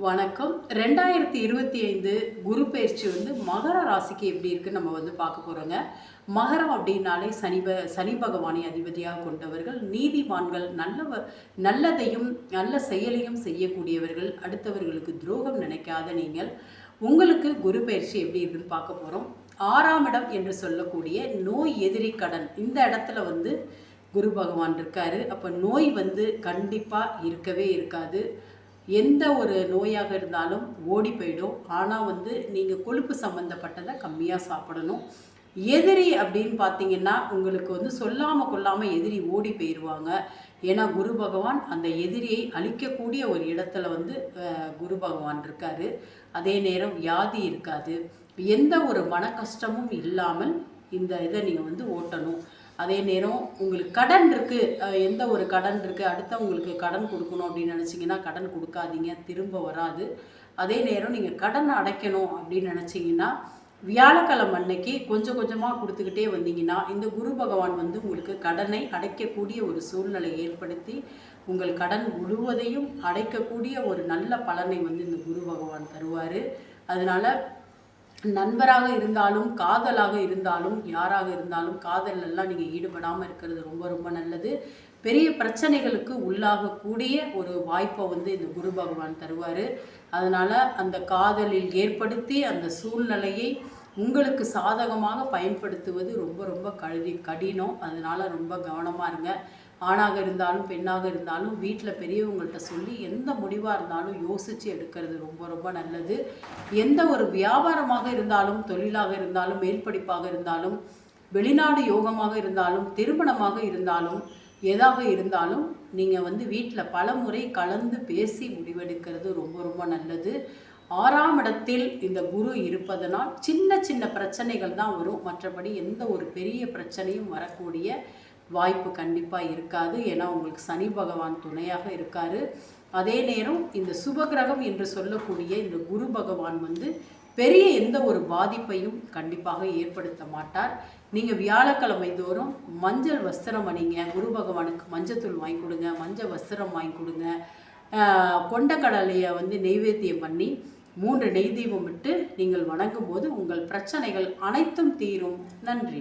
வணக்கம். 2025 குரு பெயர்ச்சி மகர ராசிக்கு எப்படி இருக்குன்னு நம்ம பார்க்க போறோங்க. மகரம் அப்படின்னாலே சனி பகவானை அதிபதியாக கொண்டவர்கள், நீதிமான்கள், நல்லதையும் நல்ல செயலையும் செய்யக்கூடியவர்கள், அடுத்தவர்களுக்கு துரோகம் நினைக்காத நீங்கள். உங்களுக்கு குரு பெயர்ச்சி எப்படி இருக்குன்னு பார்க்க போறோம். 6ஆம் இடம் என்று சொல்லக்கூடிய நோய் எதிரி கடன், இந்த இடத்துல குரு பகவான் இருக்காரு. அப்போ நோய் கண்டிப்பாக இருக்கவே இருக்காது. எந்த ஒரு நோயாக இருந்தாலும் ஓடி போயிடும். ஆனால் நீங்கள் கொழுப்பு சம்மந்தப்பட்டதை கம்மியாக சாப்பிடணும். எதிரி அப்படின்னு பார்த்தீங்கன்னா உங்களுக்கு சொல்லாமல் கொள்ளாமல் எதிரி ஓடி போயிடுவாங்க. ஏன்னா குரு பகவான் அந்த எதிரியை அழிக்கக்கூடிய ஒரு இடத்துல குரு பகவான் இருக்கார். அதே நேரம் வியாதி இருக்காது. எந்த ஒரு மன கஷ்டமும் இல்லாமல் இந்த இதை நீங்கள் ஓட்டணும். அதே நேரம் உங்களுக்கு கடன் இருக்குது, எந்த ஒரு கடன் இருக்குது, அடுத்தவங்களுக்கு கடன் கொடுக்கணும் அப்படின்னு நினச்சிங்கன்னா கடன் கொடுக்காதீங்க, திரும்ப வராது. அதே நேரம் நீங்கள் கடன் அடைக்கணும் அப்படின்னு நினச்சிங்கன்னா வியாழக்கிழமை அன்னைக்கு கொஞ்சம் கொஞ்சமாக கொடுத்துக்கிட்டே வந்தீங்கன்னா இந்த குரு பகவான் உங்களுக்கு கடனை அடைக்கக்கூடிய ஒரு சூழ்நிலை ஏற்படுத்தி உங்கள் கடன் முழுவதையும் அடைக்கக்கூடிய ஒரு நல்ல பலனை இந்த குரு பகவான் தருவார். அதனால் நண்பராக இருந்தாலும் காதலாக இருந்தாலும் யாராக இருந்தாலும் காதலெல்லாம் நீங்கள் ஈடுபடாமல் இருக்கிறது ரொம்ப ரொம்ப நல்லது. பெரிய பிரச்சனைகளுக்கு உள்ளாகக்கூடிய ஒரு வாய்ப்பை இந்த குரு பகவான் தருவார். அதனால் அந்த காதலில் ஏற்படுத்தி அந்த சூழ்நிலையை உங்களுக்கு சாதகமாக பயன்படுத்துவது ரொம்ப ரொம்ப கடினம். அதனால் ரொம்ப கவனமாக இருங்க. ஆணாக இருந்தாலும் பெண்ணாக இருந்தாலும் வீட்டில் பெரியவங்கள்ட்ட சொல்லி எந்த முடிவாக இருந்தாலும் யோசித்து எடுக்கிறது ரொம்ப ரொம்ப நல்லது. எந்த ஒரு வியாபாரமாக இருந்தாலும், தொழிலாக இருந்தாலும், மேல்படிப்பாக இருந்தாலும், வெளிநாடு யோகமாக இருந்தாலும், திருமணமாக இருந்தாலும், எதாக இருந்தாலும் நீங்கள் வீட்டில் பல முறை கலந்து பேசி முடிவெடுக்கிறது ரொம்ப ரொம்ப நல்லது. 6ஆம் இடத்தில் இந்த குரு இருப்பதனால் சின்ன சின்ன பிரச்சனைகள் தான் வரும். மற்றபடி எந்த ஒரு பெரிய பிரச்சனையும் வரக்கூடிய வாய்ப்பு கண்டிப்பாக இருக்காது. ஏன்னா உங்களுக்கு சனி பகவான் துணையாக இருக்கார். அதே நேரம் இந்த சுபகிரகம் என்று சொல்லக்கூடிய இந்த குரு பகவான் பெரிய எந்த ஒரு பாதிப்பையும் கண்டிப்பாக ஏற்படுத்த மாட்டார். நீங்கள் வியாழக்கிழமை தோறும் மஞ்சள் வஸ்திரம் அணிங்க. குரு பகவானுக்கு மஞ்சத்தூள் வாங்கி கொடுங்க, மஞ்சள் வஸ்திரம் வாங்கி கொடுங்க. கொண்டக்கடலையை நெய்வேத்தியம் பண்ணி 3 நெய் தீபம் விட்டு நீங்கள் வணங்கும் போது உங்கள் பிரச்சனைகள் அனைத்தும் தீரும். நன்றி.